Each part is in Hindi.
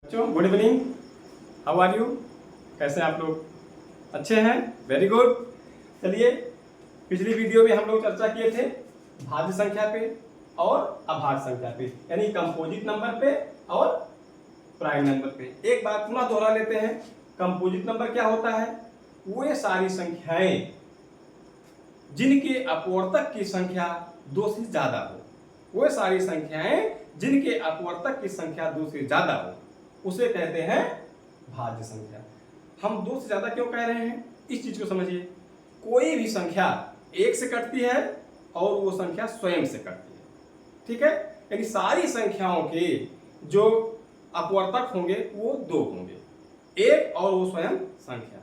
बच्चों good evening, how are you? कैसे हैं आप लोग? अच्छे हैं, वेरी गुड। चलिए, पिछली वीडियो में हम लोग चर्चा किए थे भाज्य संख्या पे और अभाज्य संख्या पे, यानी कंपोजिट नंबर पे और प्राइम नंबर पे। एक बार पुनः दोहरा लेते हैं। कंपोजिट नंबर क्या होता है? वे सारी संख्याएं जिनके अपवर्तक की संख्या 2 से ज्यादा हो। वे सारी संख्याएं जिनके अपवर्तक की संख्या 2 से ज्यादा हो, उसे कहते हैं भाज्य संख्या। हम 2 से ज्यादा क्यों कह रहे हैं, इस चीज को समझिए। कोई भी संख्या 1 से कटती है और वो संख्या स्वयं से कटती है, ठीक है। यानी सारी संख्याओं के जो अपवर्तक होंगे वो 2 होंगे, एक और वो स्वयं संख्या।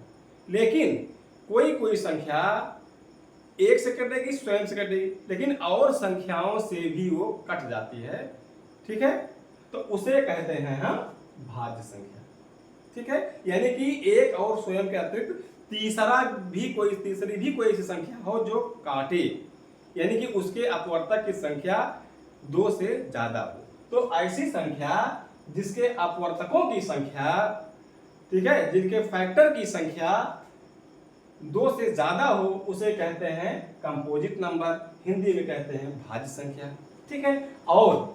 लेकिन कोई कोई संख्या 1 से कटेगी, स्वयं से कटेगी, लेकिन और संख्याओं से भी वो कट जाती है, ठीक है। तो उसे कहते हैं हम भाज्य संख्या, ठीक है। यानी कि एक और स्वयं के अतिरिक्त तीसरी भी कोई ऐसी संख्या हो जो काटे, यानी कि उसके अपवर्तक की संख्या 2 से ज्यादा हो। तो ऐसी संख्या जिसके अपवर्तकों की संख्या, ठीक है, जिनके फैक्टर की संख्या 2 से ज्यादा हो, उसे कहते हैं कंपोजिट नंबर, हिंदी में कहते हैं भाज्य संख्या, ठीक है। और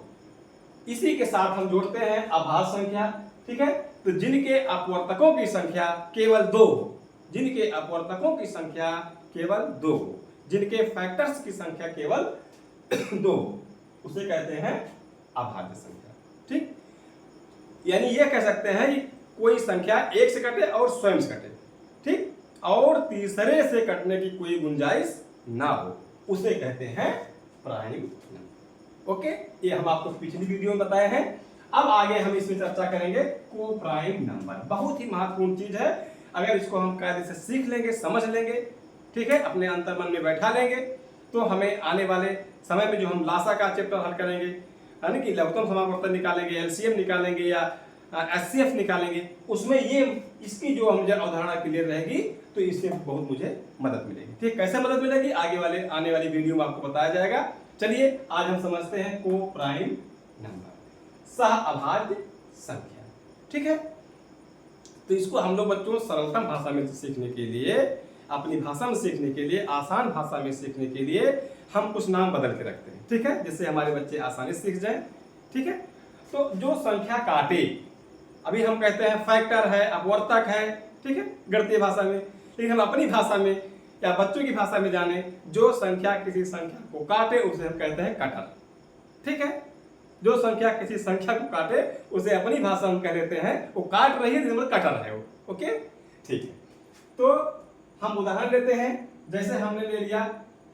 इसी के साथ हम जोड़ते हैं अभाज्य संख्या, ठीक है। तो जिनके अपवर्तकों की संख्या केवल 2 हो, जिनके अपवर्तकों की संख्या केवल 2 हो, जिनके फैक्टर्स की संख्या केवल 2 हो, उसे कहते हैं अभाज्य संख्या, ठीक। यानी यह कह सकते हैं कि कोई संख्या 1 से कटे और स्वयं से कटे, ठीक, और तीसरे से कटने की कोई गुंजाइश ना हो, उसे कहते हैं प्राइम नंबर। ओके, ये हम आपको पिछली वीडियो में बताए हैं। अब आगे हम इसमें चर्चा करेंगे को प्राइम नंबर। बहुत ही महत्वपूर्ण चीज है। अगर इसको हम कायदे से सीख लेंगे, समझ लेंगे, ठीक है, अपने अंतर्मन में बैठा लेंगे, तो हमें आने वाले समय में जो हम लासा का चैप्टर हल करेंगे, यानी कि लघुत्तम समावर्तन निकालेंगे, एलसीएम निकालेंगे या एचसीएफ निकालेंगे, उसमें ये इसकी जो हम अवधारणा क्लियर रहेगी, तो इससे बहुत मुझे मदद मिलेगी, ठीक। कैसे मदद मिलेगी आने वाली वीडियो में आपको बताया जाएगा। चलिए आज हम समझते हैं को प्राइम नंबर, सह अभाज्य संख्या, ठीक है। तो इसको हम लोग बच्चों सरलतम भाषा में सीखने के लिए, अपनी भाषा में सीखने के लिए, आसान भाषा में सीखने के लिए हम कुछ नाम बदल के रखते हैं, ठीक है, जिससे हमारे बच्चे आसानी से सीख जाएं, ठीक है। तो जो संख्या काटे, अभी हम कहते हैं फैक्टर है, अपवर्तक है, ठीक है, गणितीय भाषा में। लेकिन हम अपनी भाषा में या बच्चों की भाषा में जाने, जो संख्या किसी संख्या को काटे उसे हम कहते हैं कटर, ठीक है। जो संख्या किसी संख्या को काटे उसे अपनी भाषा में कह देते हैं वो काट रही है, मतलब कटर है वो, ओके, ठीक है। तो हम उदाहरण लेते हैं, जैसे हमने ले लिया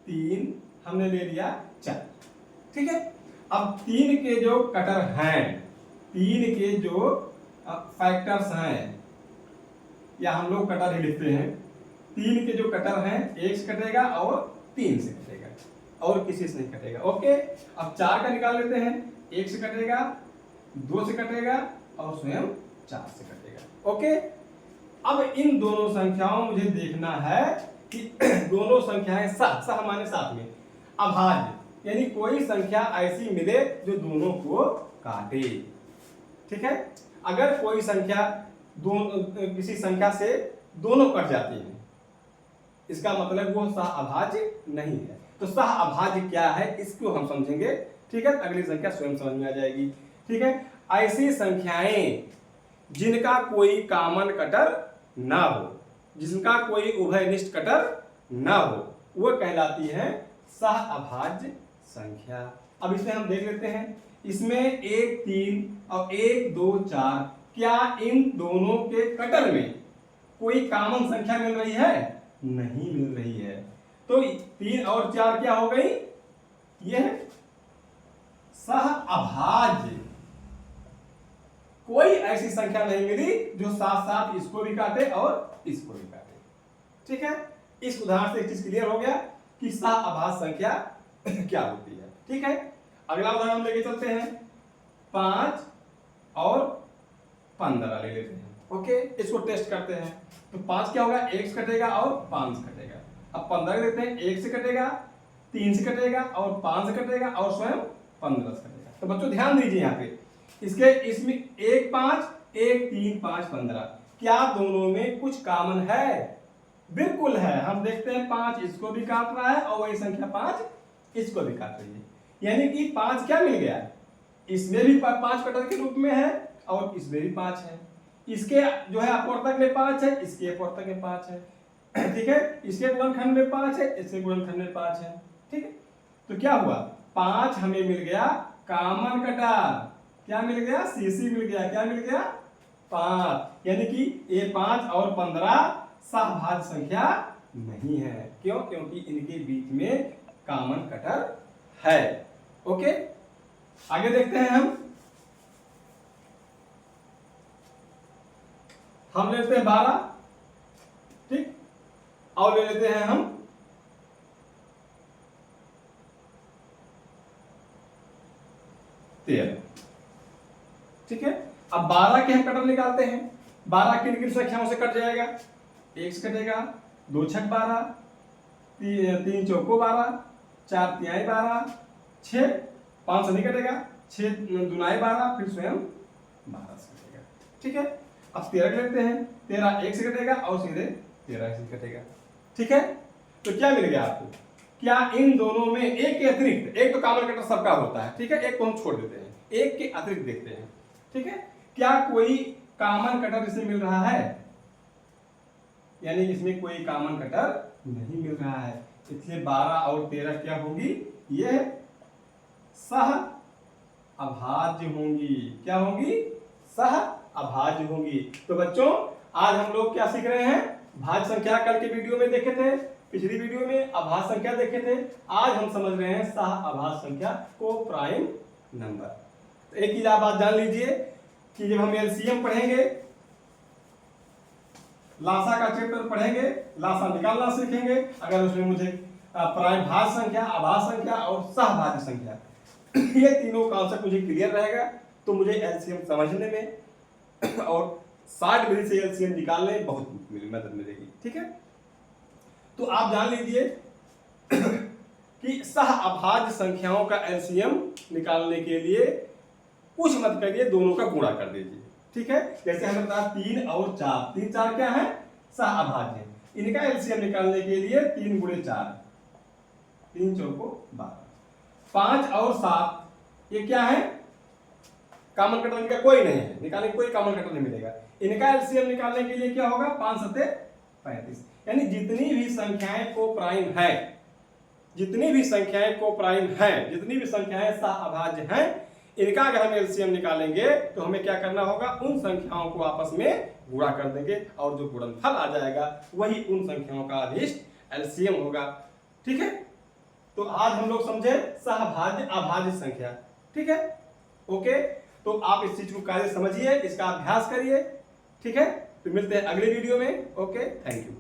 3, हमने ले लिया 4, ठीक है। अब 3 के जो कटर हैं, 3 के जो फैक्टर्स हैं, या हम लोग कटर ही लिखते हैं, 3 के जो कटर हैं 1 से कटेगा और 3 से कटेगा और किसी से नहीं कटेगा, ओके। अब 4 का निकाल लेते हैं, 1 से कटेगा, 2 से कटेगा और स्वयं 4 से कटेगा, ओके। अब इन दोनों संख्याओं मुझे देखना है कि दोनों संख्याएं सह माने साथ में, अभाज्य, यानी कोई संख्या ऐसी मिले जो दोनों को काटे, ठीक है। अगर कोई संख्या किसी संख्या से दोनों कट जाती है, इसका मतलब वो सह अभाज्य नहीं है। तो सह अभाज्य क्या है इसको हम समझेंगे, ठीक है। अगली संख्या स्वयं समझ में आ जाएगी, ठीक है। ऐसी संख्याएं जिनका कोई कॉमन कटर ना हो, जिनका कोई उभयनिष्ठ कटर ना हो, वो कहलाती है सह अभाज्य संख्या। अब इसे हम देख लेते हैं, इसमें 1 3 और 1 2 4, क्या इन दोनों के कटर में कोई कॉमन संख्या मिल रही है? नहीं मिल रही है। तो 3 और 4 क्या हो गई? यह सह अभाज्य, कोई ऐसी संख्या नहीं मिली जो साथ साथ इसको भी काटे और इसको भी काटे, ठीक है। इस उदाहरण से एक चीज क्लियर हो गया कि सह अभाज्य संख्या क्या होती है, ठीक है। अगला उदाहरण हम लेके चलते हैं, 5 और 15 ले लेते हैं, ओके। इसको टेस्ट करते हैं। तो 5 क्या होगा? 1 से कटेगा और 5 से कटेगा। अब 15 लेते हैं, 1 से कटेगा, 3 से कटेगा और 5 से कटेगा और स्वयं 15 से कटेगा। तो बच्चों ध्यान दीजिए यहाँ पे, इसमें 1 5 1 3 5 15। क्या दोनों में कुछ कॉमन है? बिल्कुल है। हम देखते हैं 5 इसको भी काट रहा है और वही संख्या 5 इसको भी काट रही है, यानी कि 5 क्या मिल गया, इसमें भी 5 कटर के रूप में है और इसमें भी 5 है। इसके जो है अपवर्तक में 5 है, इसके अपवर्तक में 5 है, ठीक है। इसके गुणनखंड में 5 है, इसके गुणनखंड में 5 है, ठीक है। तो क्या हुआ, 5 हमें मिल गया कॉमन कटर। क्या मिल गया? सीसी मिल गया। क्या मिल गया? 5। यानी कि ये 5 और 15 सहभाज्य संख्या नहीं है। क्यों? क्योंकि इनके बीच में कॉमन कटर है। ओके, आगे देखते हैं हम लेते हैं 12, ठीक, और ले लेते हैं हम 13, ठीक है। अब 12 के हम कटर निकालते हैं। 12 किन किन संख्याओं से कट जाएगा? 1 से कटेगा, 2 छक 12, 3 चौको 12, 4 तिहाई 12, 6 5 से नहीं कटेगा, 6 दुनाई 12, फिर स्वयं 12 से कटेगा, ठीक है। अब 13 लेते हैं। 13 1 से कटेगा और सीधे 13 से कटेगा, ठीक है। तो क्या मिल गया आपको? क्या इन दोनों में एक के अतिरिक्त, एक तो कॉमन कटर सबका होता है, ठीक है, एक को हम छोड़ देते हैं, एक के अतिरिक्त देखते हैं, ठीक है। क्या कोई कॉमन कटर इसे मिल रहा है? यानी इसमें कोई कॉमन कटर नहीं मिल रहा है, इसलिए 12 और 13 क्या होगी? ये सह अभाज्य होंगी। क्या होंगी? सह अभाज्य होंगी। तो बच्चों आज हम लोग क्या सीख रहे हैं? भाज्य संख्या कल के वीडियो में देखे थे, पिछली वीडियो में अभाज्य संख्या देखे थे। आज हम समझ रहे हैं सह अभाज्य संख्या को प्राइम नंबर। तो एक चीज आप जान लीजिए कि जब हम एलसीएम पढ़ेंगे, लासा का चैप्टर पढ़ेंगे, लासा निकालना सीखेंगे, अगर उसमें मुझे प्राइम भाज्य संख्या, अभाज्य संख्या और सहभाज्य संख्या ये तीनों कॉन्सेप्ट मुझे क्लियर रहेगा तो मुझे एलसीएम समझने में और 60 विधि से एलसीएम निकालने में बहुत मदद मिलेगी, ठीक है। तो आप जान लीजिए कि सह अभाज्य संख्याओं का एलसीएम निकालने के लिए कुछ मत करिए, दोनों का गुणा कर दीजिए, ठीक है। जैसे हमें बताया 3 और 4, 3 4 क्या है? सह अभाज्य है। इनका एलसीएम निकालने के लिए 3 गुणे 4, 3 चौको 12। 5 और 7 ये क्या है? कॉमन कटर इनका कोई नहीं है, निकालने कोई कॉमन कटर नहीं मिलेगा। इनका एलसीएम निकालने के लिए क्या होगा? 5 7 35। यानी जितनी भी संख्याएं को प्राइम है, जितनी भी संख्याएं को प्राइम है, जितनी भी संख्याएं सह अभाज्य हैं, इनका अगर हम एलसीएम निकालेंगे तो हमें क्या करना होगा? उन संख्याओं को आपस में गुणा कर देंगे और जो गुणनफल आ जाएगा वही उन संख्याओं का अभिष्ट एलसीएम होगा, ठीक है। तो आज हम लोग समझे सहभाज्य अभाज्य संख्या, ठीक है। ओके, तो आप इस चीज को कार्य समझिए, इसका अभ्यास करिए, ठीक है। तो मिलते हैं अगले वीडियो में। Okay, thank you.